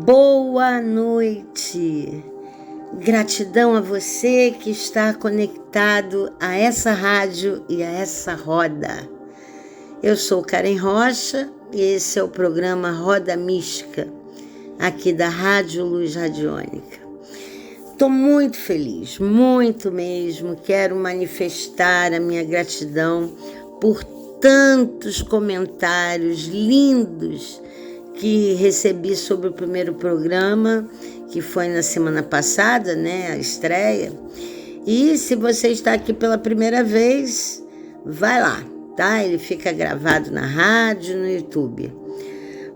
Boa noite! Gratidão a você que está conectado a essa rádio e a essa roda. Eu sou Karen Rocha e esse é o programa Roda Mística, aqui da Rádio Luz Radiônica. Estou muito feliz, muito mesmo. Quero manifestar a minha gratidão por tantos comentários lindos que recebi sobre o primeiro programa, que foi na semana passada, né, a estreia. E se você está aqui pela primeira vez, vai lá, tá? Ele fica gravado na rádio, no YouTube.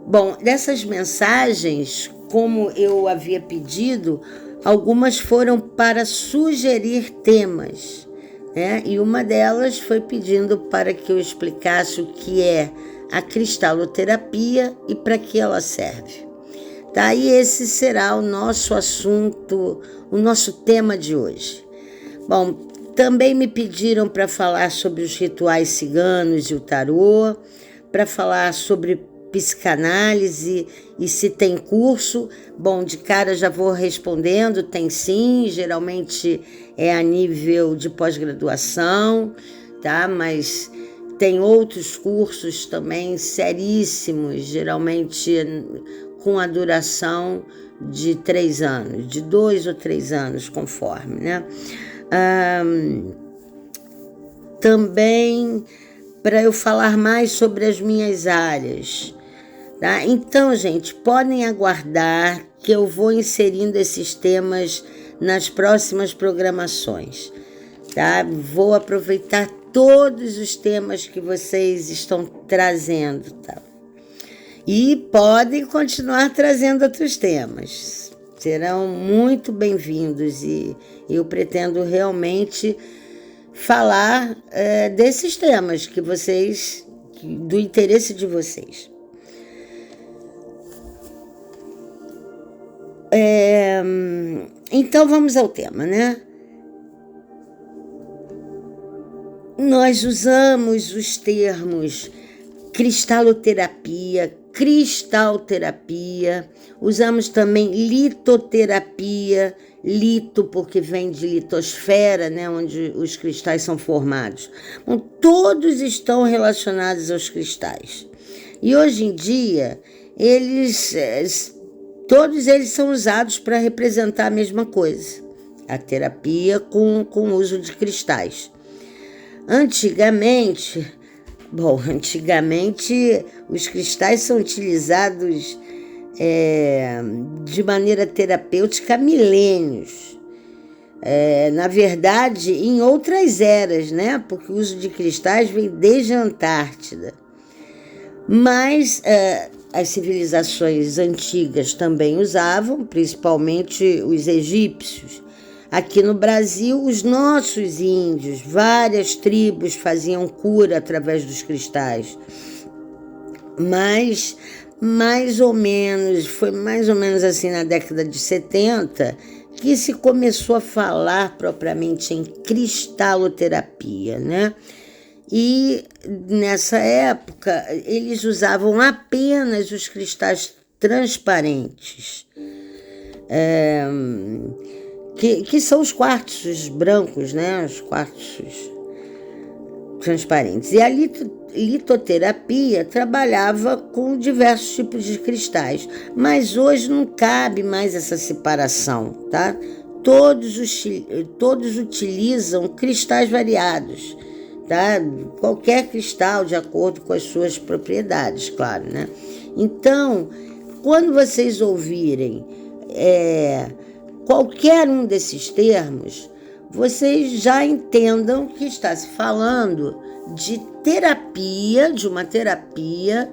Bom, dessas mensagens, como eu havia pedido, algumas foram para sugerir temas, né? E uma delas foi pedindo para que eu explicasse o que é a cristaloterapia e para que ela serve. Tá? E esse será o nosso assunto, o nosso tema de hoje. Bom, também me pediram para falar sobre os rituais ciganos e o tarô, para falar sobre psicanálise e se tem curso. Bom, de cara já vou respondendo, tem sim, geralmente é a nível de pós-graduação, tá? Mas tem outros cursos também seríssimos, geralmente com a duração de 3 anos, de 2 ou 3 anos, conforme, né? Também para eu falar mais sobre as minhas áreas, tá? Então, gente, podem aguardar que eu vou inserindo esses temas nas próximas programações, tá? Vou aproveitar todos os temas que vocês estão trazendo, tá? E podem continuar trazendo outros temas. Serão muito bem-vindos e eu pretendo realmente falar desses temas que vocês, do interesse de vocês. Então vamos ao tema, né? Nós usamos os termos cristaloterapia, cristalterapia, usamos também litoterapia, lito porque vem de litosfera, né, onde os cristais são formados. Bom, todos estão relacionados aos cristais. E hoje em dia, todos eles são usados para representar a mesma coisa, a terapia com o uso de cristais. Antigamente, os cristais são utilizados de maneira terapêutica há milênios. Na verdade, em outras eras, né? Porque o uso de cristais vem desde a Antártida. Mas as civilizações antigas também usavam, principalmente os egípcios. Aqui no Brasil, os nossos índios, várias tribos faziam cura através dos cristais. Mas, foi mais ou menos assim na década de 70 que se começou a falar propriamente em cristaloterapia, né? E nessa época, eles usavam apenas os cristais transparentes. Que são os quartzos brancos, né? Os quartzos transparentes. E a litoterapia trabalhava com diversos tipos de cristais, mas hoje não cabe mais essa separação, tá? Todos utilizam cristais variados, tá? Qualquer cristal de acordo com as suas propriedades, claro, né? Então, quando vocês ouvirem qualquer um desses termos, vocês já entendam que está se falando de uma terapia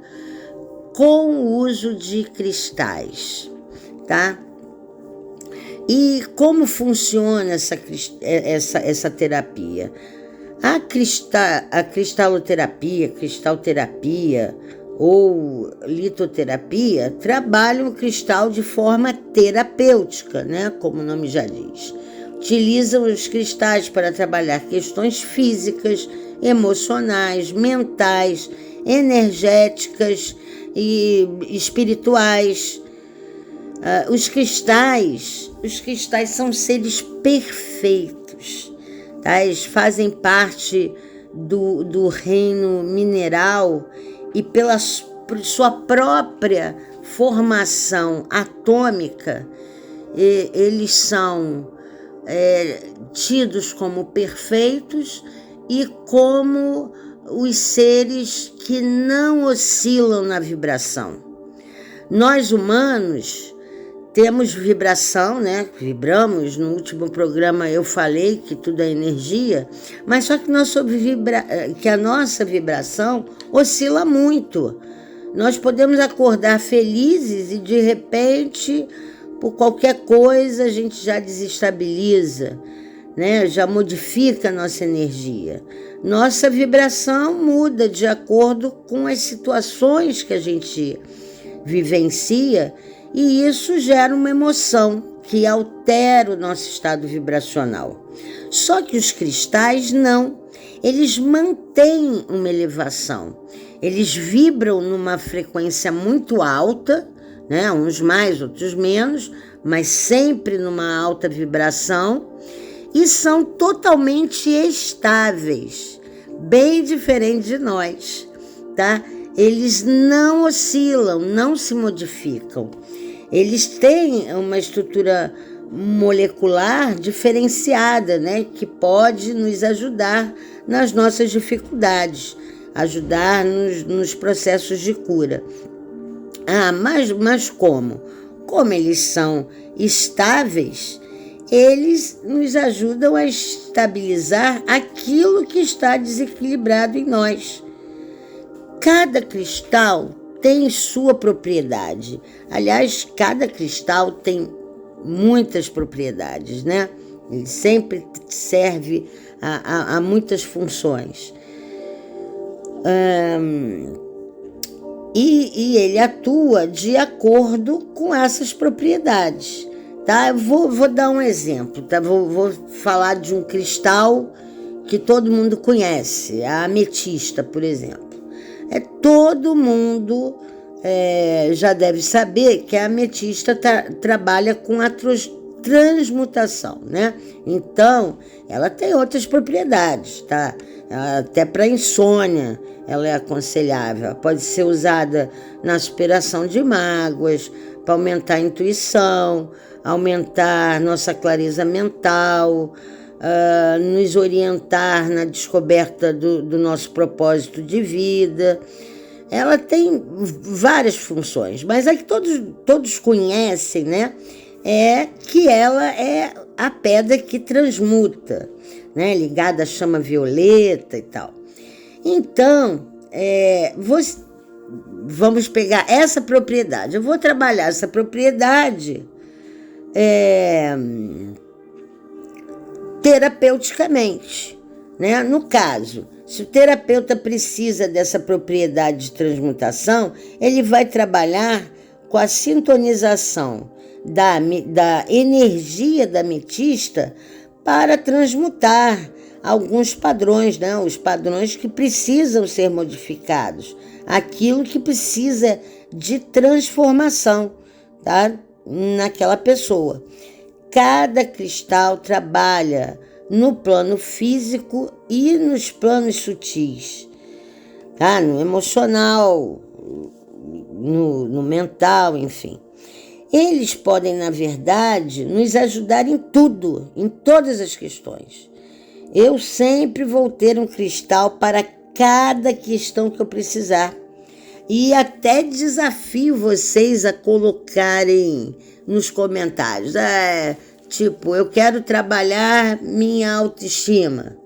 com o uso de cristais, tá? E como funciona essa terapia? A cristalterapia ou litoterapia trabalham o cristal de forma terapêutica, né? Como o nome já diz. Utilizam os cristais para trabalhar questões físicas, emocionais, mentais, energéticas e espirituais. Os cristais são seres perfeitos, tá? Eles fazem parte do reino mineral e por sua própria formação atômica, eles são tidos como perfeitos e como os seres que não oscilam na vibração. Nós humanos temos vibração, né? Vibramos. No último programa eu falei que tudo é energia, mas só que, que a nossa vibração oscila muito. Nós podemos acordar felizes e de repente, por qualquer coisa, a gente já desestabiliza, né? Já modifica a nossa energia. Nossa vibração muda de acordo com as situações que a gente vivencia, e isso gera uma emoção que altera o nosso estado vibracional. Só que os cristais não, eles mantêm uma elevação, eles vibram numa frequência muito alta, né? Uns mais, outros menos, mas sempre numa alta vibração, e são totalmente estáveis, bem diferente de nós, tá? Eles não oscilam, não se modificam. Eles têm uma estrutura molecular diferenciada, né? Que pode nos ajudar nas nossas dificuldades, ajudar nos processos de cura. Mas como? Como eles são estáveis, eles nos ajudam a estabilizar aquilo que está desequilibrado em nós. Cada cristal tem sua propriedade. Aliás, cada cristal tem muitas propriedades, né? Ele sempre serve a muitas funções. E ele atua de acordo com essas propriedades, tá? Eu vou dar um exemplo, tá? Vou falar de um cristal que todo mundo conhece, a ametista, por exemplo. Todo mundo já deve saber que a ametista trabalha com a transmutação, né? Então, ela tem outras propriedades, tá? Até para insônia ela é aconselhável. Pode ser usada na superação de mágoas, para aumentar a intuição, aumentar nossa clareza mental, nos orientar na descoberta do nosso propósito de vida. Ela tem várias funções, mas a que todos conhecem, né? É que ela é a pedra que transmuta, né? Ligada à chama violeta e tal. Então, vamos pegar essa propriedade. Eu vou trabalhar essa propriedade terapeuticamente, né? No caso, se o terapeuta precisa dessa propriedade de transmutação, ele vai trabalhar com a sintonização da energia da ametista para transmutar alguns padrões, né? Os padrões que precisam ser modificados, aquilo que precisa de transformação, tá? Naquela pessoa. Cada cristal trabalha no plano físico e nos planos sutis, tá? No emocional, no mental, enfim. Eles podem, na verdade, nos ajudar em tudo, em todas as questões. Eu sempre vou ter um cristal para cada questão que eu precisar. E até desafio vocês a colocarem nos comentários. Tipo, eu quero trabalhar minha autoestima.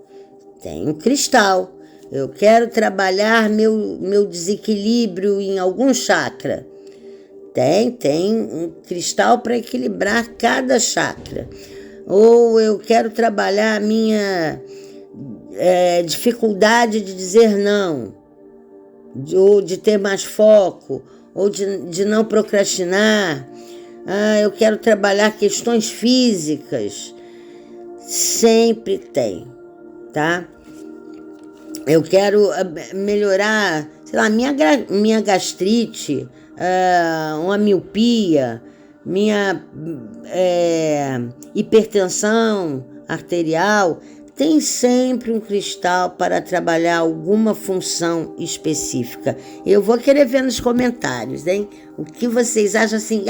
Tem um cristal. Eu quero trabalhar meu desequilíbrio em algum chakra. Tem um cristal para equilibrar cada chakra. Ou eu quero trabalhar a minha dificuldade de dizer não, ou de ter mais foco, ou de não procrastinar. Eu quero trabalhar questões físicas. Sempre tem, tá? Eu quero melhorar, sei lá, minha gastrite, uma miopia, minha hipertensão arterial, tem sempre um cristal para trabalhar alguma função específica. Eu vou querer ver nos comentários, hein? O que vocês acham assim,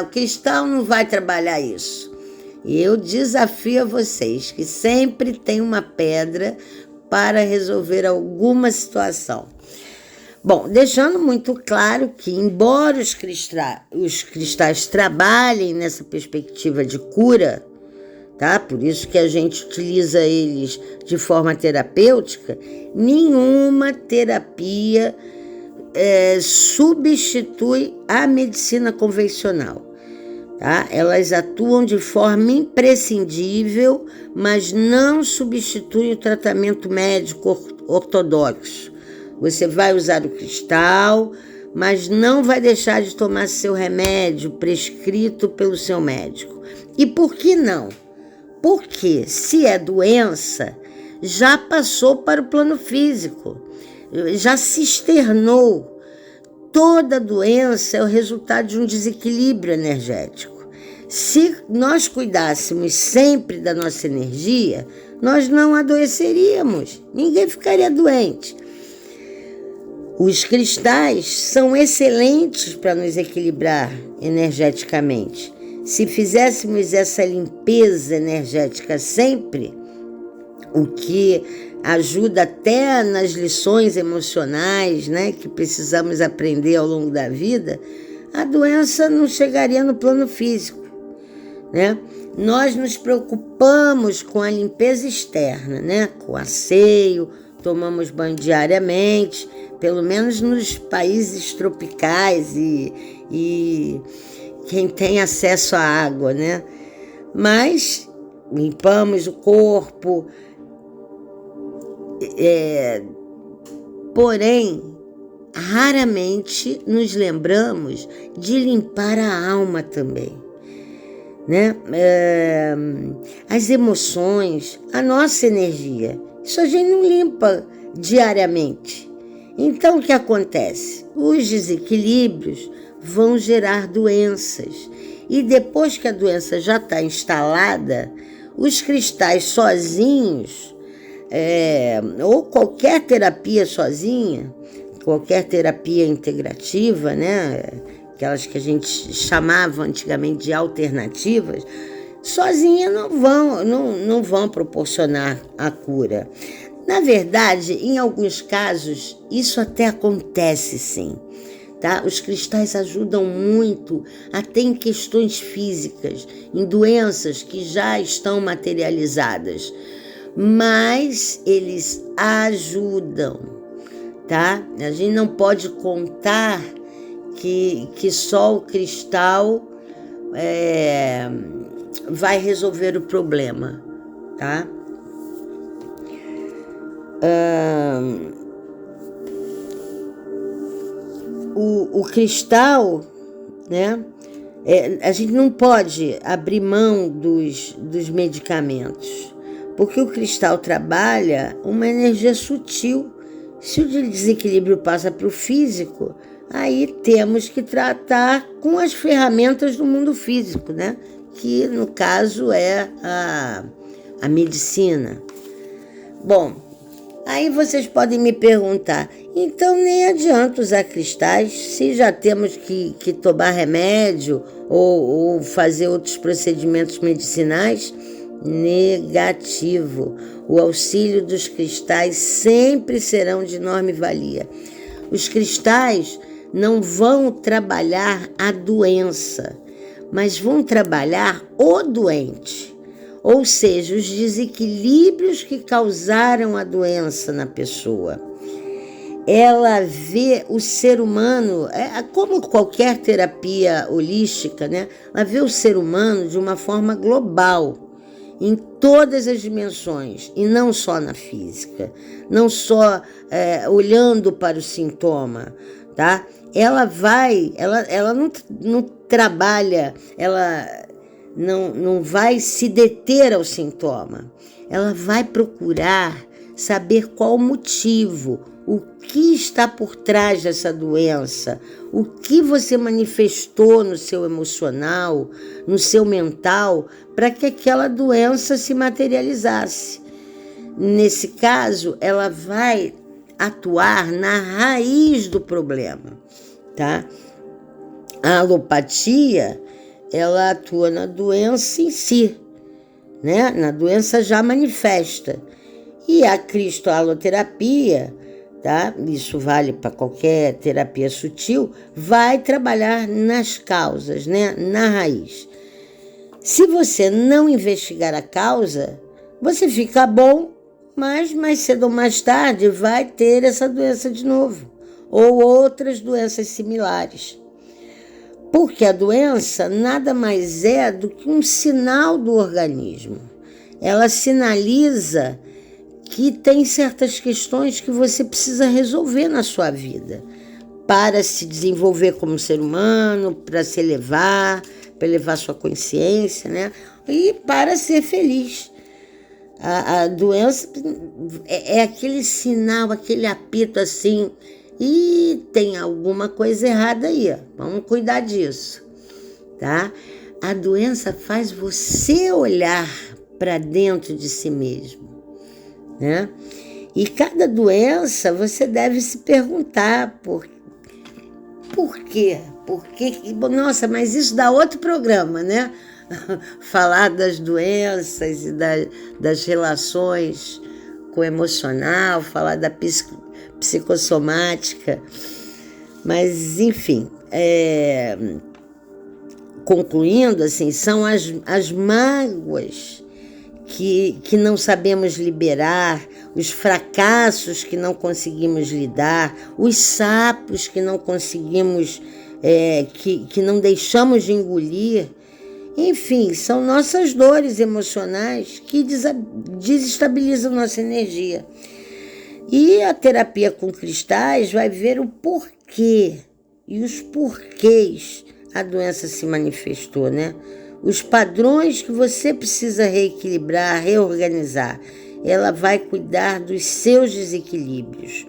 o cristal não vai trabalhar isso. Eu desafio a vocês que sempre tem uma pedra para resolver alguma situação. Bom, deixando muito claro que, embora os cristais trabalhem nessa perspectiva de cura, tá? Por isso que a gente utiliza eles de forma terapêutica, nenhuma terapia substitui a medicina convencional. Tá? Elas atuam de forma imprescindível, mas não substituem o tratamento médico ortodoxo. Você vai usar o cristal, mas não vai deixar de tomar seu remédio prescrito pelo seu médico. E por que não? Porque se é doença, já passou para o plano físico, já se externou. Toda doença é o resultado de um desequilíbrio energético. Se nós cuidássemos sempre da nossa energia, nós não adoeceríamos, ninguém ficaria doente. Os cristais são excelentes para nos equilibrar energeticamente. Se fizéssemos essa limpeza energética sempre, o que ajuda até nas lições emocionais, né, que precisamos aprender ao longo da vida, a doença não chegaria no plano físico, né? Nós nos preocupamos com a limpeza externa, né, com asseio, tomamos banho diariamente, pelo menos nos países tropicais e quem tem acesso à água, né? Mas limpamos o corpo, porém, raramente nos lembramos de limpar a alma também, né? As emoções, a nossa energia, isso a gente não limpa diariamente. Então, o que acontece? Os desequilíbrios vão gerar doenças. E depois que a doença já está instalada, os cristais sozinhos, ou qualquer terapia sozinha, qualquer terapia integrativa, né? Aquelas que a gente chamava antigamente de alternativas, sozinha não vão proporcionar a cura. Na verdade, em alguns casos, isso até acontece sim. Tá? Os cristais ajudam muito até em questões físicas, em doenças que já estão materializadas, mas eles ajudam, tá? A gente não pode contar que só o cristal vai resolver o problema, tá? O cristal, né? A gente não pode abrir mão dos medicamentos, porque o cristal trabalha uma energia sutil. Se o desequilíbrio passa para o físico, aí temos que tratar com as ferramentas do mundo físico, né? Que no caso é a medicina. Bom, aí vocês podem me perguntar, então nem adianta usar cristais se já temos que tomar remédio ou fazer outros procedimentos medicinais? Negativo. O auxílio dos cristais sempre serão de enorme valia. Os cristais não vão trabalhar a doença, mas vão trabalhar o doente. Ou seja, os desequilíbrios que causaram a doença na pessoa. Ela vê o ser humano, como qualquer terapia holística, né? Ela vê o ser humano de uma forma global, em todas as dimensões, e não só na física, não só olhando para o sintoma, tá? Ela não trabalha, ela não vai se deter ao sintoma, ela vai procurar saber qual o motivo, o que está por trás dessa doença, o que você manifestou no seu emocional, no seu mental, para que aquela doença se materializasse. Nesse caso, ela vai atuar na raiz do problema, tá? A alopatia, ela atua na doença em si, né? Na doença já manifesta. E a cristaloterapia, tá? Isso vale para qualquer terapia sutil, vai trabalhar nas causas, né? Na raiz. Se você não investigar a causa, você fica bom, mas mais cedo ou mais tarde vai ter essa doença de novo, ou outras doenças similares. Porque a doença nada mais é do que um sinal do organismo. Ela sinaliza que tem certas questões que você precisa resolver na sua vida para se desenvolver como ser humano, para se elevar, para elevar sua consciência, né? E para ser feliz. A doença é aquele sinal, aquele apito assim, e tem alguma coisa errada aí, ó. Vamos cuidar disso, tá? A doença faz você olhar para dentro de si mesmo, né? E cada doença você deve se perguntar por quê? Nossa, mas isso dá outro programa, né? Falar das doenças e das relações com o emocional, falar da psicossomática, mas enfim, concluindo, assim, são as mágoas que não sabemos liberar, os fracassos que não conseguimos lidar, os sapos que não conseguimos, que não deixamos de engolir. Enfim, são nossas dores emocionais que desestabilizam nossa energia. E a terapia com cristais vai ver o porquê e os porquês a doença se manifestou, né? Os padrões que você precisa reequilibrar, reorganizar. Ela vai cuidar dos seus desequilíbrios.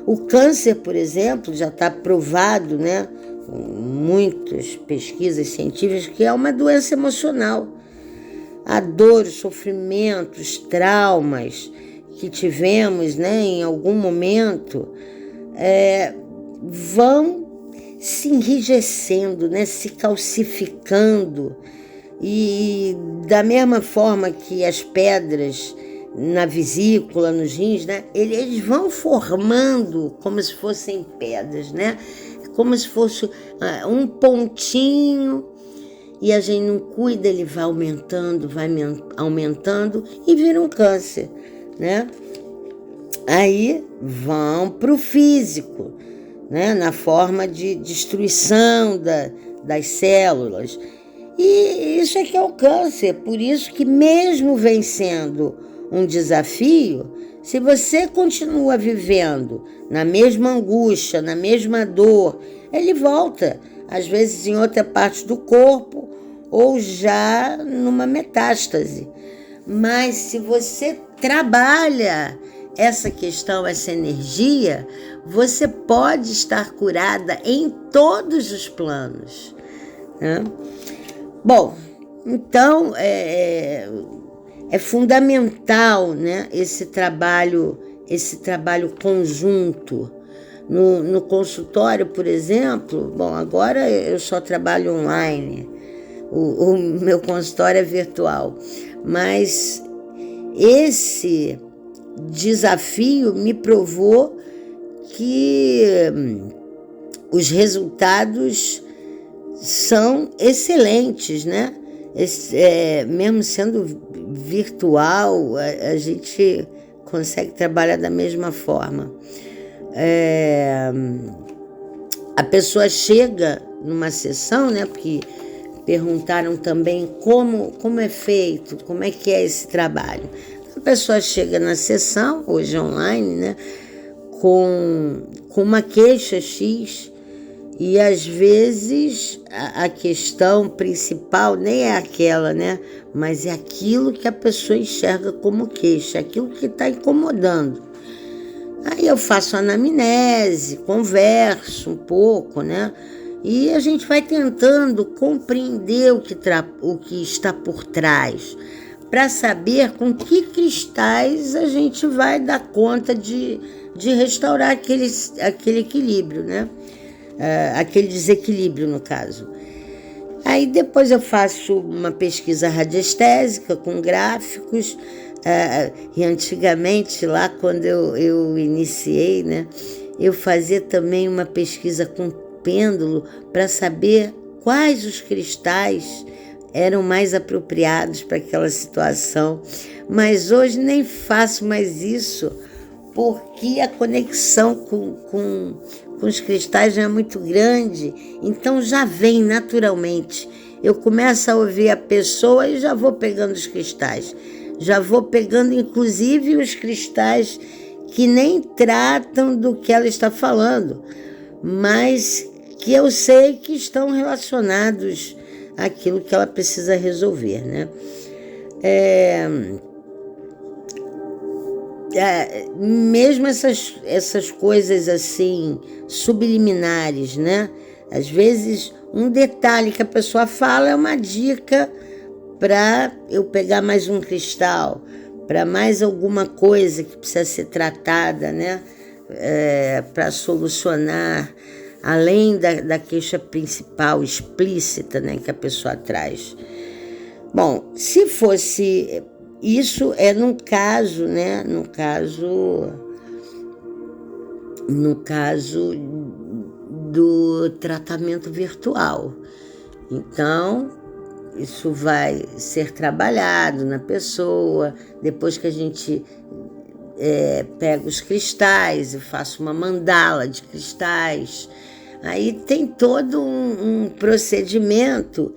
O câncer, por exemplo, já está provado, né? Muitas pesquisas científicas, que é uma doença emocional. A dor, os sofrimentos, os traumas que tivemos, né, em algum momento, vão se enrijecendo, né, se calcificando, e da mesma forma que as pedras na vesícula, nos rins, né, eles vão formando como se fossem pedras, né? Como se fosse um pontinho, e a gente não cuida, ele vai aumentando e vira um câncer, né? Aí vão para o físico, né? Na forma de destruição das células. E isso é que é o câncer. Por isso que, mesmo vencendo um desafio, se você continua vivendo na mesma angústia, na mesma dor, ele volta, às vezes em outra parte do corpo ou já numa metástase. Mas se você trabalha essa questão, essa energia, você pode estar curada em todos os planos, né? Bom, então é fundamental, né, esse trabalho conjunto. No consultório, por exemplo, bom, agora eu só trabalho online, o meu consultório é virtual, mas esse desafio me provou que os resultados são excelentes, né? Mesmo sendo virtual, a gente consegue trabalhar da mesma forma. A pessoa chega numa sessão, né? Porque perguntaram também como é feito, como é que é esse trabalho. A pessoa chega na sessão, hoje online, né? Com uma queixa X, e às vezes a questão principal nem é aquela, né? Mas é aquilo que a pessoa enxerga como queixa, aquilo que está incomodando. Aí eu faço anamnese, converso um pouco, né? E a gente vai tentando compreender o que está por trás, para saber com que cristais a gente vai dar conta de restaurar aquele equilíbrio, né? Aquele desequilíbrio, no caso. Aí depois eu faço uma pesquisa radiestésica com gráficos, e antigamente, lá quando eu iniciei, né, eu fazia também uma pesquisa com pêndulo para saber quais os cristais eram mais apropriados para aquela situação. Mas hoje nem faço mais isso, porque a conexão com os cristais já é muito grande, então já vem naturalmente. Eu começo a ouvir a pessoa e já vou pegando os cristais. Já vou pegando, inclusive, os cristais que nem tratam do que ela está falando, mas que eu sei que estão relacionados àquilo que ela precisa resolver, né? Mesmo essas coisas assim, subliminares, né? Às vezes, um detalhe que a pessoa fala é uma dica para eu pegar mais um cristal, para mais alguma coisa que precisa ser tratada, né? Para solucionar, além da queixa principal explícita, né, que a pessoa traz. Bom, se fosse... Isso é no caso, né? No caso do tratamento virtual. Então, isso vai ser trabalhado na pessoa, depois que a gente pega os cristais, eu faço uma mandala de cristais. Aí tem todo um procedimento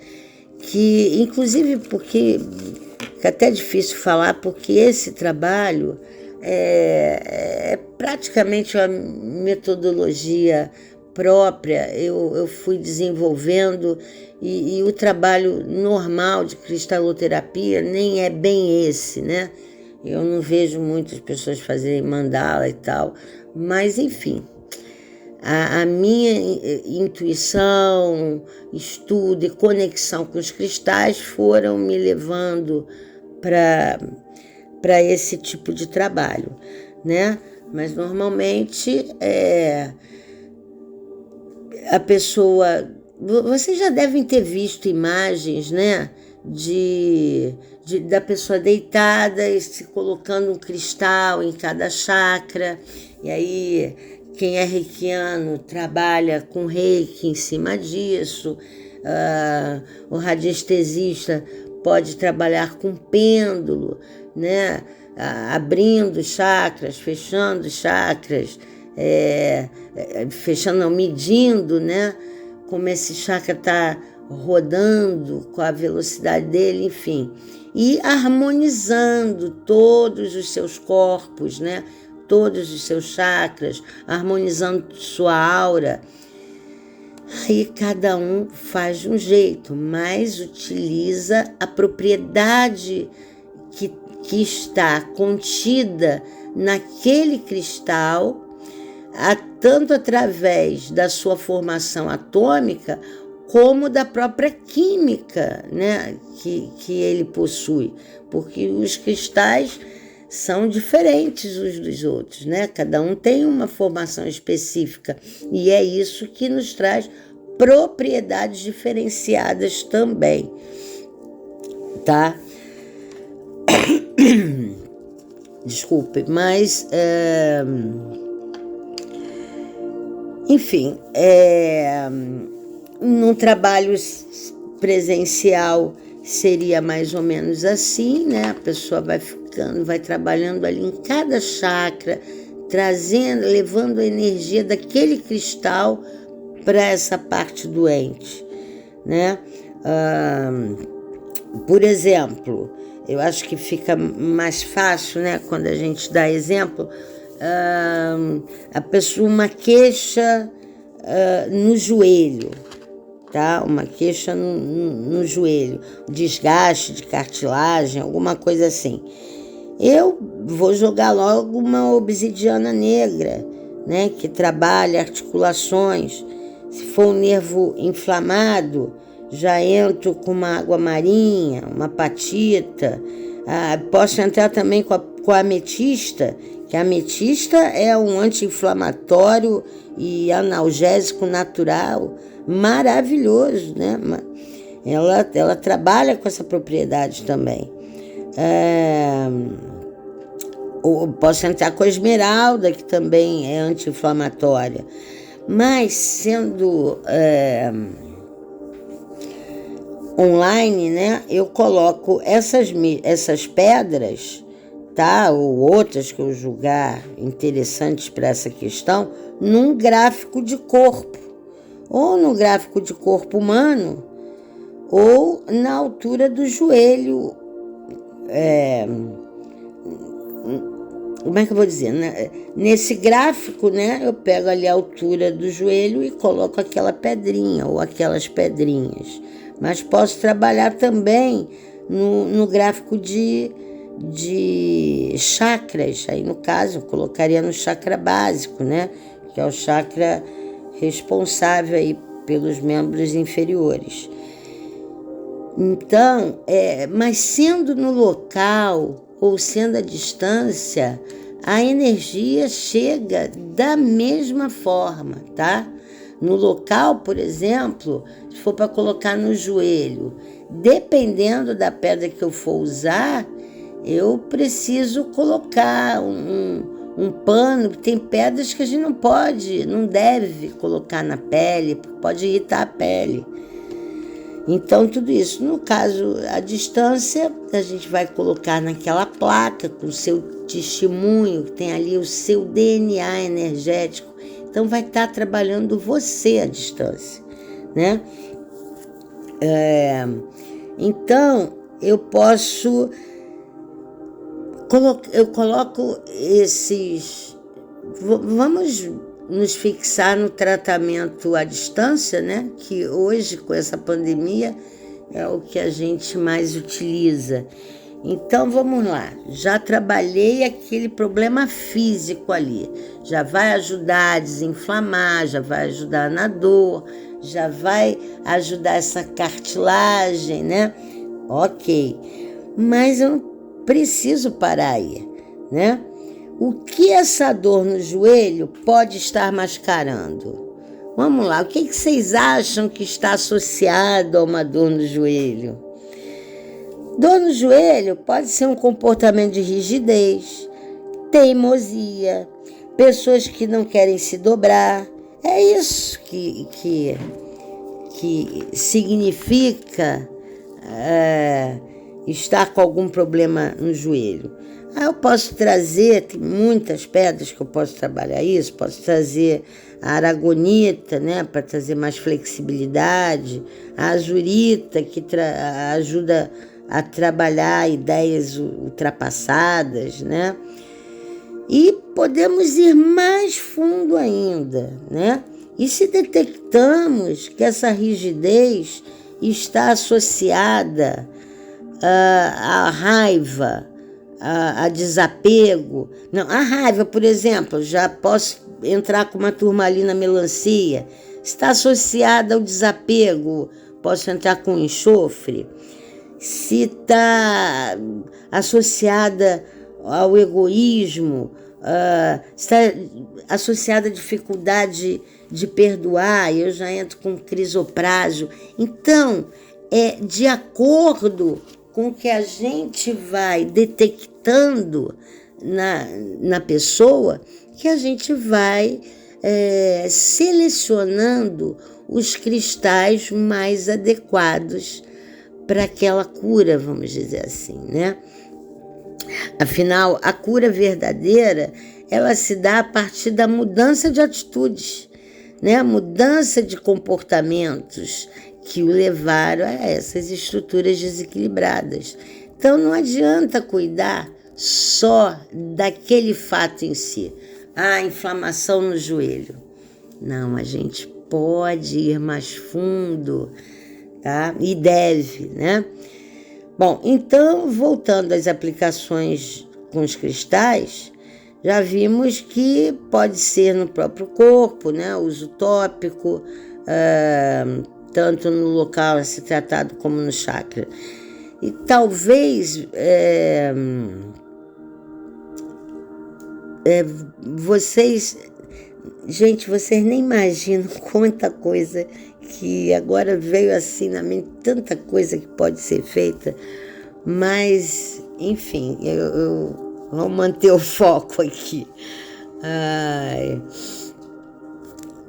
que, inclusive, porque é até difícil falar, porque esse trabalho é praticamente uma metodologia própria, eu fui desenvolvendo, e o trabalho normal de cristaloterapia nem é bem esse, né? Eu não vejo muitas pessoas fazerem mandala e tal, mas enfim, a minha intuição, estudo e conexão com os cristais foram me levando para esse tipo de trabalho, né? Mas normalmente a pessoa... Vocês já devem ter visto imagens, né? Da pessoa deitada e se colocando um cristal em cada chakra. E aí, quem é reikiano trabalha com reiki em cima disso. O radiestesista pode trabalhar com pêndulo, né? Abrindo chakras, fechando chakras, fechando, não, medindo, né? Como esse chakra está rodando com a velocidade dele, enfim. E harmonizando todos os seus corpos, né? Todos os seus chakras, harmonizando sua aura. Aí cada um faz de um jeito, mas utiliza a propriedade que está contida naquele cristal, tanto através da sua formação atômica, como da própria química, né, que ele possui, porque os cristais são diferentes uns dos outros, né? Cada um tem uma formação específica, e é isso que nos traz propriedades diferenciadas também, tá? Desculpe, mas enfim, num trabalho presencial seria mais ou menos assim, né? A pessoa vai trabalhando ali em cada chakra, levando a energia daquele cristal para essa parte doente, né? Por exemplo, eu acho que fica mais fácil, né, quando a gente dá exemplo, a pessoa, uma queixa no joelho, tá? Uma queixa no joelho, desgaste de cartilagem, alguma coisa assim. eu vou jogar logo uma obsidiana negra, né, que trabalha articulações. Se for um nervo inflamado, já entro com uma água marinha, uma apatita. Posso entrar também com a ametista, que a ametista é um anti-inflamatório e analgésico natural maravilhoso, né? Ela trabalha com essa propriedade também. Posso entrar com a esmeralda, que também é anti-inflamatória. Mas sendo online, né, eu coloco essas pedras, tá, ou outras que eu julgar interessantes para essa questão, num gráfico de corpo, ou no gráfico de corpo humano, ou na altura do joelho. Como é que eu vou dizer? Nesse gráfico, né, eu pego ali a altura do joelho e coloco aquela pedrinha ou aquelas pedrinhas. Mas posso trabalhar também no gráfico de chakras. Aí, no caso, eu colocaria no chakra básico, né, que é o chakra responsável aí pelos membros inferiores. Então, mas sendo no local ou sendo à distância, a energia chega da mesma forma, tá? No local, por exemplo, se for para colocar no joelho, dependendo da pedra que eu for usar, eu preciso colocar um pano. Tem pedras que a gente não deve colocar na pele, pode irritar a pele. Então, tudo isso. No caso, a distância, a gente vai colocar naquela placa com o seu testemunho, que tem ali o seu DNA energético. Então, vai estar trabalhando você à distância, né? Então, eu coloco esses... Vamos nos fixar no tratamento à distância, né? Que hoje, com essa pandemia, é o que a gente mais utiliza. Então, vamos lá. Já trabalhei aquele problema físico ali. Já vai ajudar a desinflamar, já vai ajudar na dor, já vai ajudar essa cartilagem, né? Ok. Mas eu não preciso parar aí, né? O que essa dor no joelho pode estar mascarando? Vamos lá, o que vocês acham que está associado a uma dor no joelho? Dor no joelho pode ser um comportamento de rigidez, teimosia, pessoas que não querem se dobrar. É isso que significa estar com algum problema no joelho. Eu posso trazer, tem muitas pedras que eu posso trabalhar isso, posso trazer a aragonita, né, para trazer mais flexibilidade, a azurita, que ajuda a trabalhar ideias ultrapassadas, né? E podemos ir mais fundo ainda, né? E se detectamos que essa rigidez está associada à raiva, a desapego. Não, a raiva, por exemplo, já posso entrar com uma turmalina melancia. Está associada ao desapego, posso entrar com enxofre. Se está associada ao egoísmo, está associada à dificuldade de perdoar, eu já entro com crisoprágio. Então, de acordo com que a gente vai detectando na pessoa, que a gente vai selecionando os cristais mais adequados para aquela cura, vamos dizer assim, né? Afinal, a cura verdadeira, ela se dá a partir da mudança de atitudes, né? A mudança de comportamentos que o levaram a essas estruturas desequilibradas. Então, não adianta cuidar só daquele fato em si. Inflamação no joelho. Não, a gente pode ir mais fundo, tá? E deve, né? Bom, então, voltando às aplicações com os cristais, já vimos que pode ser no próprio corpo, né? Uso tópico, tanto no local a ser tratado como no chakra. E talvez vocês nem imaginam quanta coisa que agora veio assim na mente, tanta coisa que pode ser feita, mas, enfim, eu vou manter o foco aqui.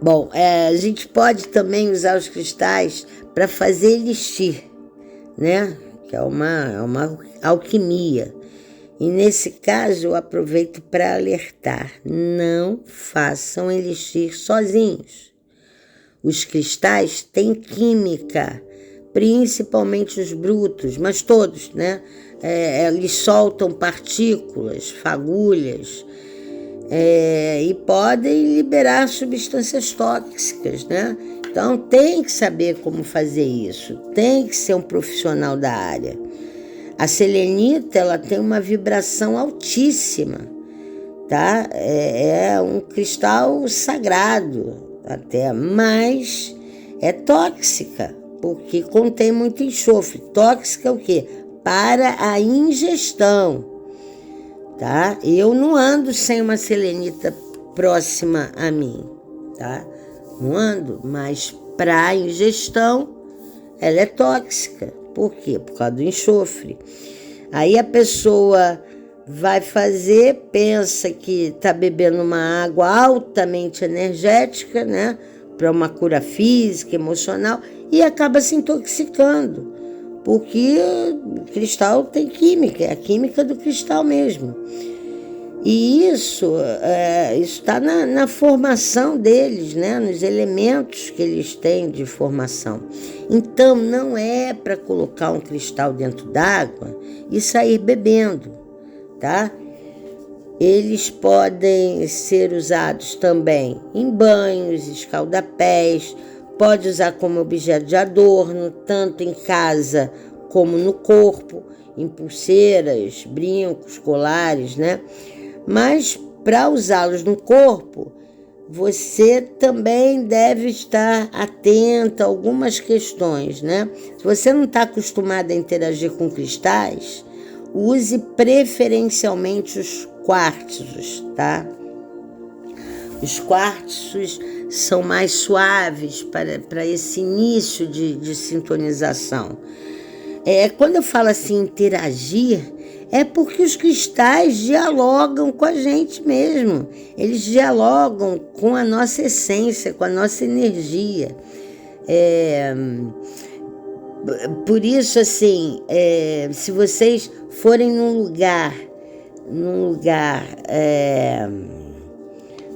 Bom, a gente pode também usar os cristais para fazer elixir, né? Que é uma alquimia. E nesse caso eu aproveito para alertar: não façam elixir sozinhos. Os cristais têm química, principalmente os brutos, mas todos, né? Eles soltam partículas, fagulhas, e podem liberar substâncias tóxicas, né? Então tem que saber como fazer isso, tem que ser um profissional da área. A selenita, ela tem uma vibração altíssima, tá? É um cristal sagrado até, mas é tóxica, porque contém muito enxofre. Tóxica é o quê? Para a ingestão, tá? Eu não ando sem uma selenita próxima a mim, tá? Não ando, mas para a ingestão ela é tóxica. Por quê? Por causa do enxofre. Aí a pessoa vai fazer, pensa que está bebendo uma água altamente energética, né? Para uma cura física, emocional, e acaba se intoxicando. Porque o cristal tem química, é a química do cristal mesmo. E isso está na formação deles, né? Nos elementos que eles têm de formação. Então, não é para colocar um cristal dentro d'água e sair bebendo, tá? Eles podem ser usados também em banhos, escaldapés, pode usar como objeto de adorno, tanto em casa como no corpo, em pulseiras, brincos, colares, né? Mas para usá-los no corpo, você também deve estar atento a algumas questões, né? Se você não está acostumado a interagir com cristais, use preferencialmente os quartzos, tá? Os quartzos são mais suaves para esse início de sintonização. Quando eu falo assim, interagir, é porque os cristais dialogam com a gente mesmo. Eles dialogam com a nossa essência, com a nossa energia. Por isso, assim, se vocês forem num lugar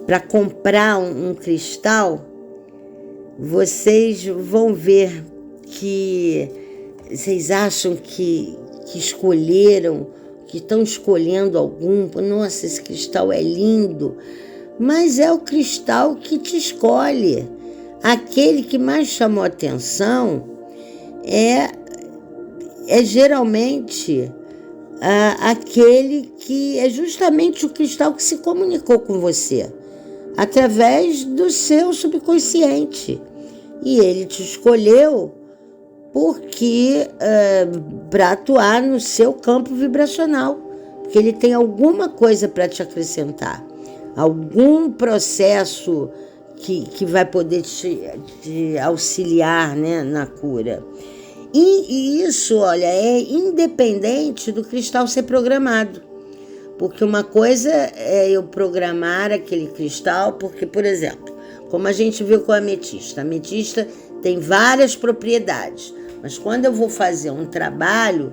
para comprar um cristal, vocês vão ver que vocês acham que escolheram, que estão escolhendo algum. Nossa, esse cristal é lindo, mas é o cristal que te escolhe. Aquele que mais chamou atenção é geralmente aquele que é justamente o cristal que se comunicou com você através do seu subconsciente, e ele te escolheu porque para atuar no seu campo vibracional, porque ele tem alguma coisa para te acrescentar, algum processo que vai poder te auxiliar, né, na cura. E isso, olha, é independente do cristal ser programado. Porque uma coisa é eu programar aquele cristal, porque, por exemplo, como a gente viu com a ametista tem várias propriedades, mas quando eu vou fazer um trabalho,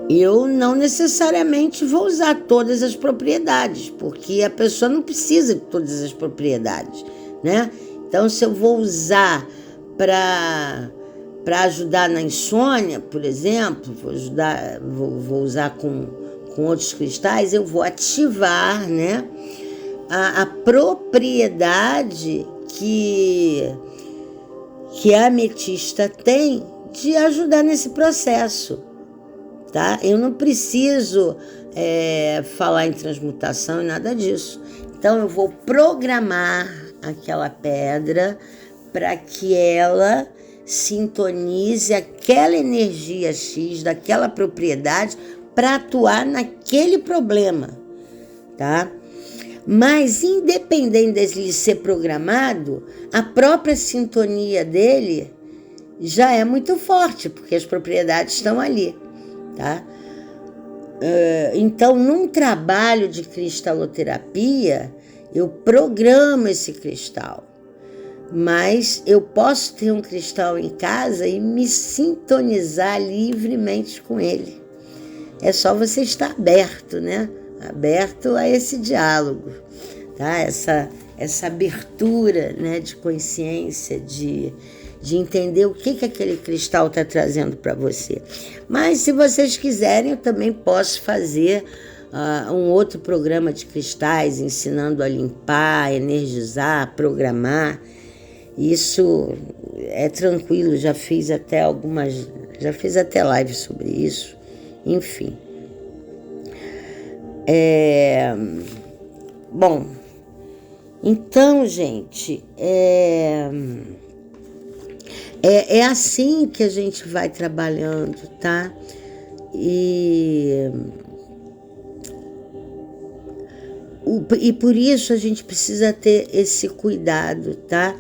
eu não necessariamente vou usar todas as propriedades, porque a pessoa não precisa de todas as propriedades, né? Então, se eu vou usar para ajudar na insônia, por exemplo, vou usar com outros cristais, eu vou ativar, né, a propriedade que a ametista tem de ajudar nesse processo, tá? Eu não preciso falar em transmutação e nada disso. Então eu vou programar aquela pedra para que ela sintonize aquela energia X daquela propriedade para atuar naquele problema, tá? Mas independente dele ser programado, a própria sintonia dele já é muito forte, porque as propriedades estão ali, tá? Então, num trabalho de cristaloterapia, eu programo esse cristal, mas eu posso ter um cristal em casa e me sintonizar livremente com ele. É só você estar aberto, né? Aberto a esse diálogo, tá? Essa abertura, né, de consciência, de entender o que aquele cristal está trazendo para você. Mas se vocês quiserem, eu também posso fazer um outro programa de cristais, ensinando a limpar, energizar, programar. Isso é tranquilo, já fiz até live sobre isso, enfim. Bom, então, gente, é assim que a gente vai trabalhando, tá? E por isso a gente precisa ter esse cuidado, tá?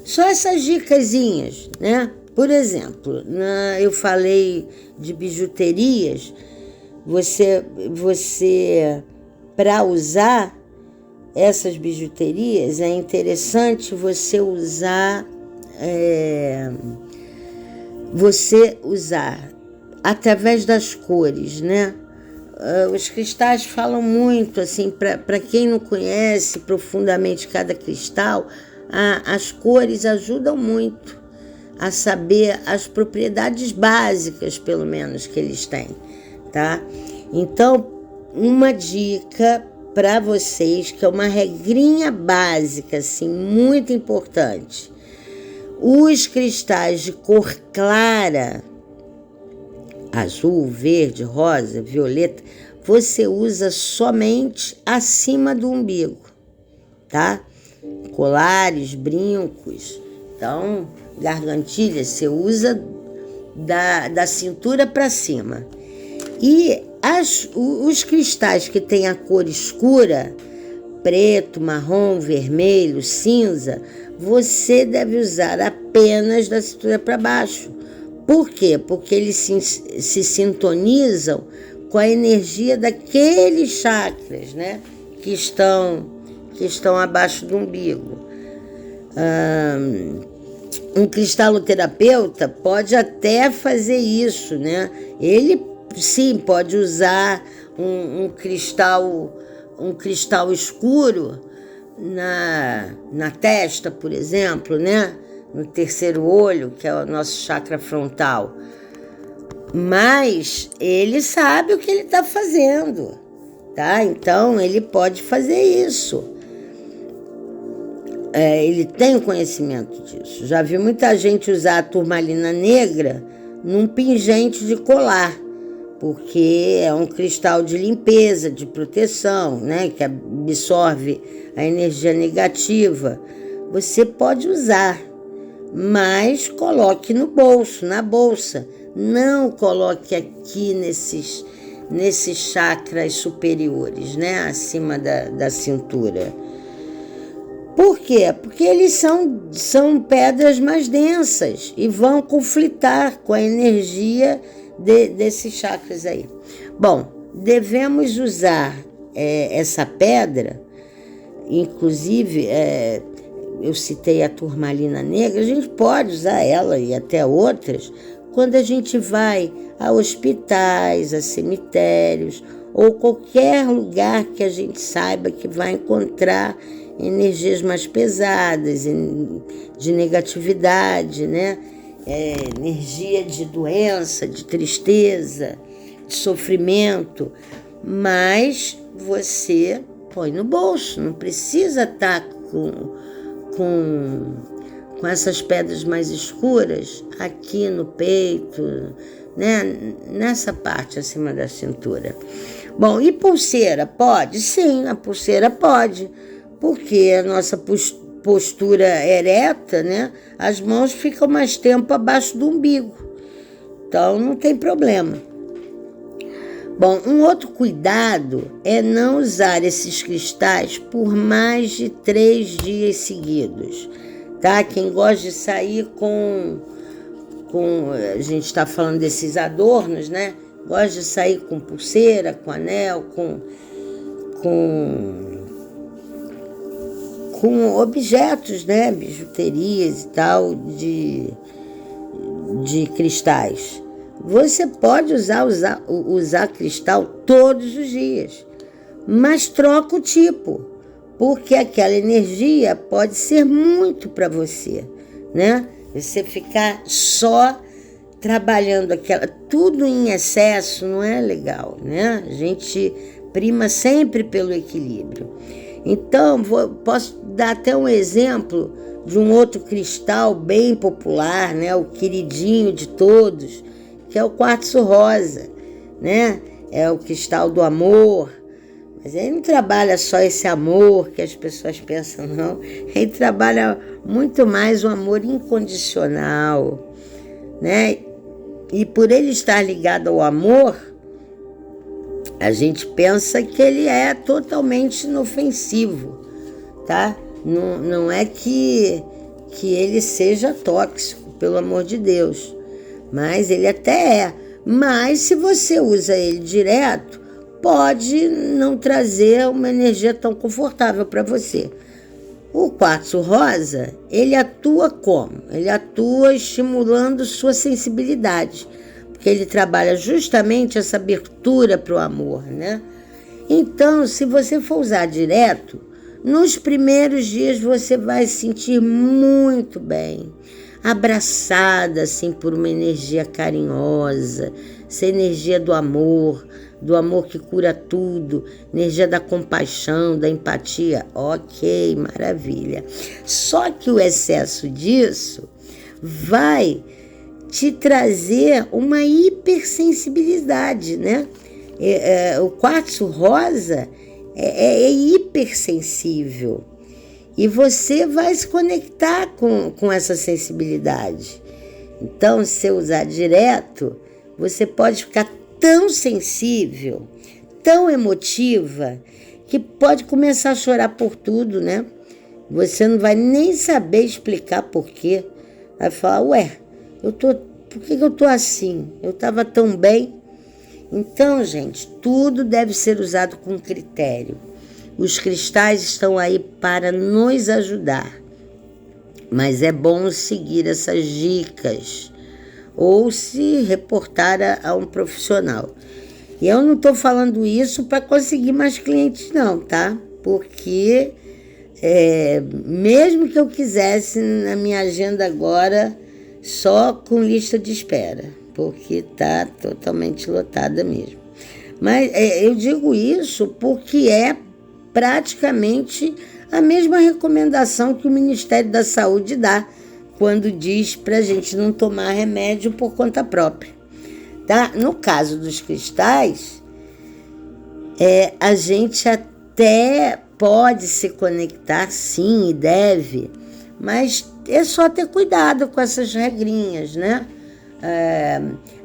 Só essas dicasinhas, né? Por exemplo, eu falei de bijuterias, você para usar essas bijuterias, é interessante você usar através das cores, né? Os cristais falam muito, assim, para quem não conhece profundamente cada cristal, as cores ajudam muito a saber as propriedades básicas, pelo menos, que eles têm, tá? Então, uma dica para vocês, que é uma regrinha básica, assim, muito importante. Os cristais de cor clara, azul, verde, rosa, violeta, você usa somente acima do umbigo, tá? Colares, brincos, então, gargantilhas, você usa da cintura para cima. E os cristais que têm a cor escura, preto, marrom, vermelho, cinza, você deve usar apenas da cintura para baixo. Por quê? Porque eles se sintonizam com a energia daqueles chakras, né? Que estão abaixo do umbigo. Um cristaloterapeuta pode até fazer isso, né? Ele sim pode usar um cristal escuro na testa, por exemplo, né? No terceiro olho, que é o nosso chakra frontal. Mas ele sabe o que ele está fazendo, tá? Então ele pode fazer isso. Ele tem o conhecimento disso. Já vi muita gente usar a turmalina negra num pingente de colar, porque é um cristal de limpeza, de proteção, né, que absorve a energia negativa. Você pode usar, mas coloque no bolso, na bolsa. Não coloque aqui nesses chakras superiores, né, acima da cintura. Por quê? Porque eles são pedras mais densas e vão conflitar com a energia desses chakras aí. Bom, devemos usar essa pedra, inclusive, eu citei a turmalina negra, a gente pode usar ela e até outras quando a gente vai a hospitais, a cemitérios ou qualquer lugar que a gente saiba que vai encontrar energias mais pesadas, de negatividade, né? Energia de doença, de tristeza, de sofrimento, mas você põe no bolso, não precisa estar com com essas pedras mais escuras aqui no peito, né? Nessa parte acima da cintura. Bom, e pulseira? Pode? Sim, a pulseira pode, porque a nossa postura ereta, né? As mãos ficam mais tempo abaixo do umbigo, então não tem problema. Bom, um outro cuidado é não usar esses cristais por mais de 3 dias seguidos, tá? Quem gosta de sair com a gente está falando desses adornos, né? Gosta de sair com pulseira, com anel, com objetos, né? Bijuterias e tal, de cristais. Você pode usar cristal todos os dias, mas troca o tipo, porque aquela energia pode ser muito para você, né? Você ficar só trabalhando tudo em excesso não é legal, né? A gente prima sempre pelo equilíbrio. Então, posso dar até um exemplo de um outro cristal bem popular, né? O queridinho de todos, que é o quartzo rosa, né? É o cristal do amor. Mas ele não trabalha só esse amor que as pessoas pensam, não. Ele trabalha muito mais o amor incondicional, né? E por ele estar ligado ao amor, a gente pensa que ele é totalmente inofensivo, tá? Não é que ele seja tóxico, pelo amor de Deus. Mas ele até é. Mas se você usa ele direto, pode não trazer uma energia tão confortável para você. O quartzo rosa, ele atua como? Ele atua estimulando sua sensibilidade, porque ele trabalha justamente essa abertura para o amor, né? Então, se você for usar direto, nos primeiros dias você vai se sentir muito bem, abraçada assim por uma energia carinhosa, essa energia do amor que cura tudo, energia da compaixão, da empatia. Ok, maravilha. Só que o excesso disso vai te trazer uma hipersensibilidade, né? O quartzo rosa é hipersensível. E você vai se conectar com essa sensibilidade. Então, se você usar direto, você pode ficar tão sensível, tão emotiva, que pode começar a chorar por tudo, né? Você não vai nem saber explicar por quê. Vai falar, por que eu tô assim? Eu estava tão bem. Então, gente, tudo deve ser usado com critério. Os cristais estão aí para nos ajudar, mas é bom seguir essas dicas ou se reportar a um profissional. E eu não estou falando isso para conseguir mais clientes não, tá? Porque mesmo que eu quisesse na minha agenda agora, só com lista de espera, porque está totalmente lotada mesmo. Mas eu digo isso porque é praticamente a mesma recomendação que o Ministério da Saúde dá quando diz para a gente não tomar remédio por conta própria, tá? No caso dos cristais, a gente até pode se conectar, sim, e deve, mas é só ter cuidado com essas regrinhas, né?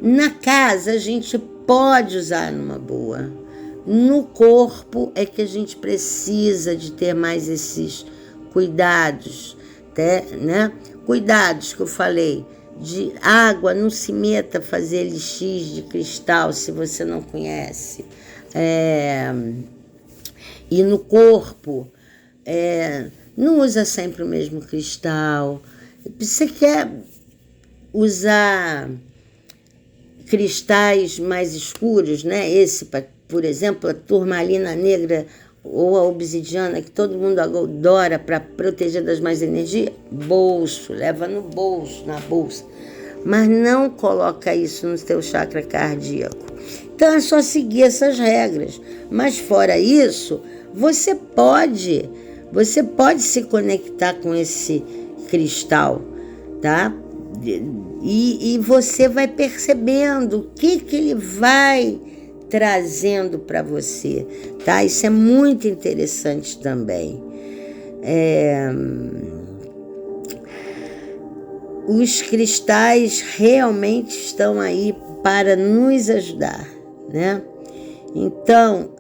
Na casa a gente pode usar numa boa. No corpo é que a gente precisa de ter mais esses cuidados, né? Cuidados que eu falei, de água, não se meta a fazer elixir de cristal se você não conhece. E no corpo, não usa sempre o mesmo cristal. Você quer usar cristais mais escuros, né? Esse, por exemplo, a turmalina negra ou a obsidiana, que todo mundo adora para proteger das más energias, bolso, leva no bolso, na bolsa. Mas não coloca isso no seu chakra cardíaco. Então é só seguir essas regras. Mas fora isso, você pode você pode se conectar com esse cristal, tá? E você vai percebendo o que ele vai trazendo para você, tá? Isso é muito interessante também. Os cristais realmente estão aí para nos ajudar, né? Então,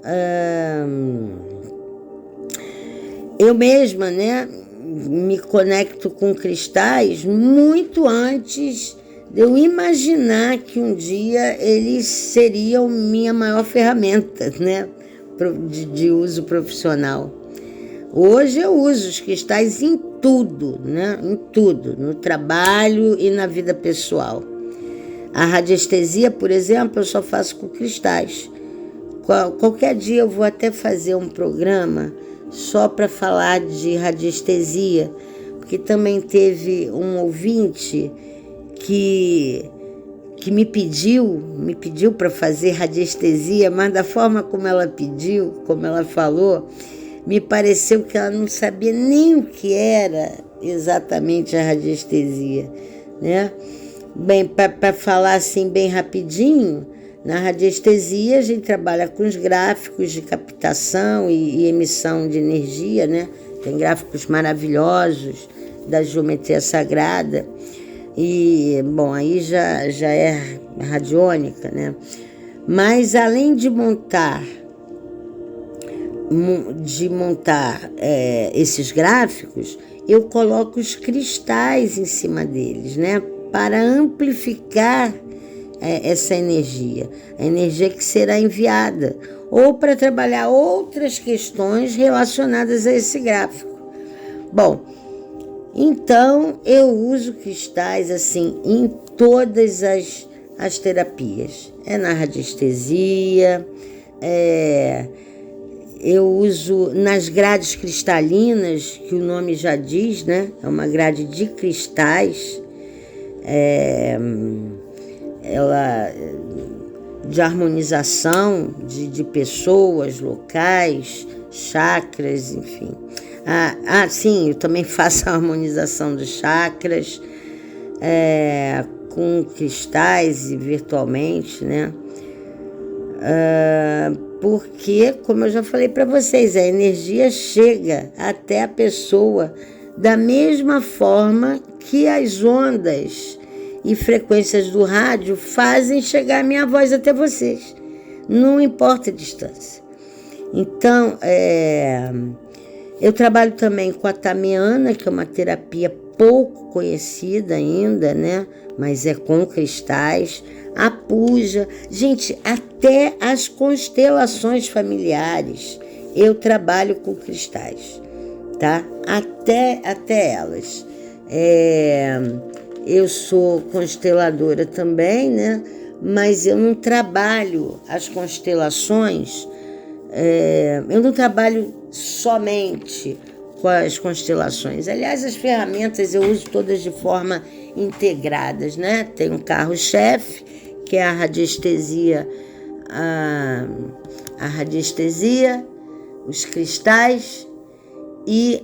eu mesma, né, me conecto com cristais muito antes de eu imaginar que um dia eles seriam minha maior ferramenta, né, de uso profissional. Hoje eu uso os cristais em tudo, né, em tudo, no trabalho e na vida pessoal. A radiestesia, por exemplo, eu só faço com cristais. Qualquer dia eu vou até fazer um programa só para falar de radiestesia, porque também teve um ouvinte que me pediu para fazer radiestesia, mas da forma como ela pediu, como ela falou, me pareceu que ela não sabia nem o que era exatamente a radiestesia, né? Bem, para falar assim bem rapidinho, na radiestesia a gente trabalha com os gráficos de captação e emissão de energia, né? Tem gráficos maravilhosos da geometria sagrada. E, bom, aí já é radiônica, né? Mas além de montar esses gráficos, eu coloco os cristais em cima deles, né? Para amplificar essa energia, a energia que será enviada, ou para trabalhar outras questões relacionadas a esse gráfico. Bom, então eu uso cristais assim em todas as terapias. Na radiestesia, eu uso nas grades cristalinas, que o nome já diz, né? É uma grade de cristais, ela de harmonização de pessoas, locais, chakras, enfim. Sim, eu também faço a harmonização dos chakras com cristais e virtualmente, né? Porque, como eu já falei para vocês, a energia chega até a pessoa da mesma forma que as ondas e frequências do rádio fazem chegar a minha voz até vocês. Não importa a distância. Então, eu trabalho também com a tamiana, que é uma terapia pouco conhecida ainda, né? Mas é com cristais. A puja. Gente, até as constelações familiares eu trabalho com cristais, tá? Até elas. Eu sou consteladora também, né? Mas eu não trabalho as constelações, eu não trabalho somente com as constelações. Aliás, as ferramentas eu uso todas de forma integradas, né? Tem um carro-chefe, que é a radiestesia, a radiestesia, os cristais e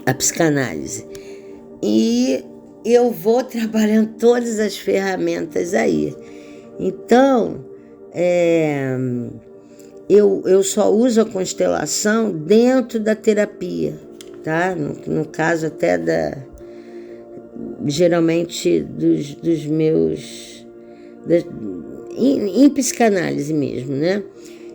a psicanálise. E eu vou trabalhando todas as ferramentas aí. Então, eu só uso a constelação dentro da terapia, tá? No caso até geralmente dos meus... em psicanálise mesmo, né?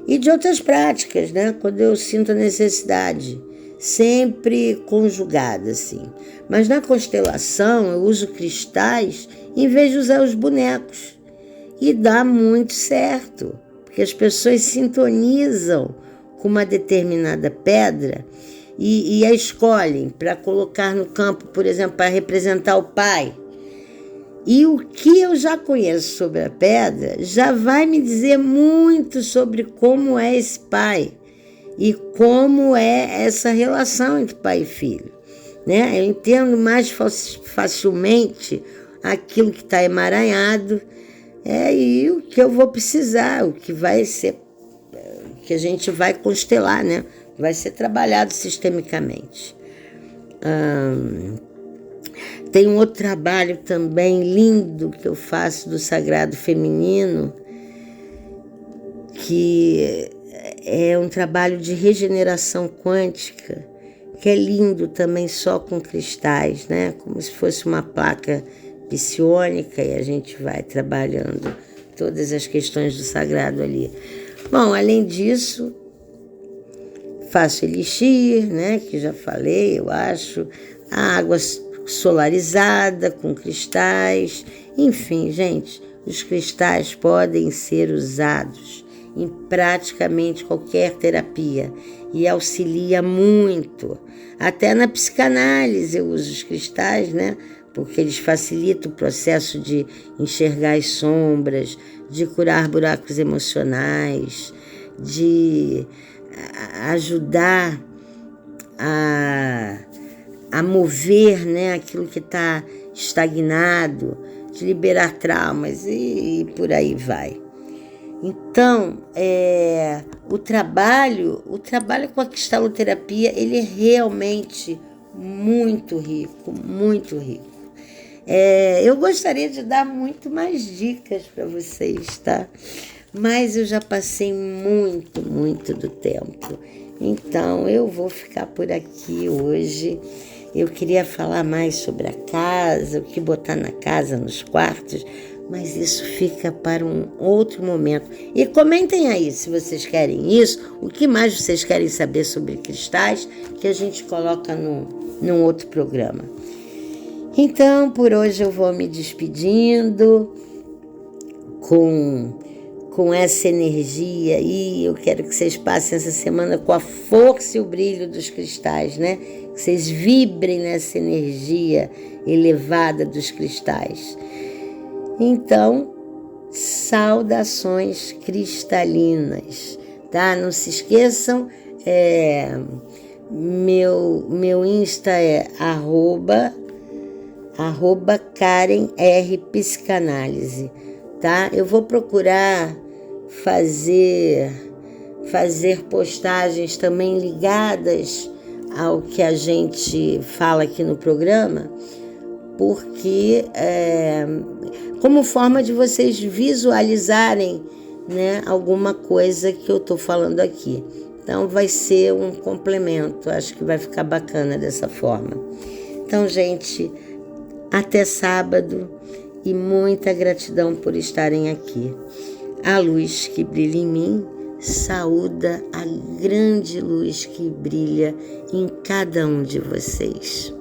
E de outras práticas, né? Quando eu sinto a necessidade, sempre conjugada, assim. Mas na constelação eu uso cristais em vez de usar os bonecos. E dá muito certo, porque as pessoas sintonizam com uma determinada pedra e a escolhem para colocar no campo, por exemplo, para representar o pai. E o que eu já conheço sobre a pedra já vai me dizer muito sobre como é esse pai e como é essa relação entre pai e filho, né? Eu entendo mais facilmente aquilo que está emaranhado e o que eu vou precisar, o que vai ser que a gente vai constelar, né? Vai ser trabalhado sistemicamente. Tem um outro trabalho também lindo que eu faço do sagrado feminino, que é um trabalho de regeneração quântica, que é lindo também, só com cristais, né? Como se fosse uma placa psiônica, e a gente vai trabalhando todas as questões do sagrado ali. Bom, além disso, faço elixir, né? Que já falei, eu acho, a água solarizada com cristais, enfim, gente, os cristais podem ser usados em praticamente qualquer terapia e auxilia muito. Até na psicanálise eu uso os cristais, né? Porque eles facilitam o processo de enxergar as sombras, de curar buracos emocionais, de ajudar a mover, né, aquilo que está estagnado, de liberar traumas e por aí vai. Então, o trabalho com a cristaloterapia, ele é realmente muito rico, muito rico. Eu gostaria de dar muito mais dicas para vocês, tá? Mas eu já passei muito do tempo. Então, eu vou ficar por aqui hoje. Eu queria falar mais sobre a casa, o que botar na casa, nos quartos, mas isso fica para um outro momento. E comentem aí se vocês querem isso, o que mais vocês querem saber sobre cristais, que a gente coloca num outro programa. Então, por hoje eu vou me despedindo com essa energia aí. Eu quero que vocês passem essa semana com a força e o brilho dos cristais, né? Que vocês vibrem nessa energia elevada dos cristais. Então, saudações cristalinas, tá? Não se esqueçam, meu Insta é @ Karen R Psicanálise, tá? Eu vou procurar fazer postagens também ligadas ao que a gente fala aqui no programa, porque como forma de vocês visualizarem, né, alguma coisa que eu estou falando aqui. Então vai ser um complemento, acho que vai ficar bacana dessa forma. Então, gente, até sábado e muita gratidão por estarem aqui. A luz que brilha em mim saúda a grande luz que brilha em cada um de vocês.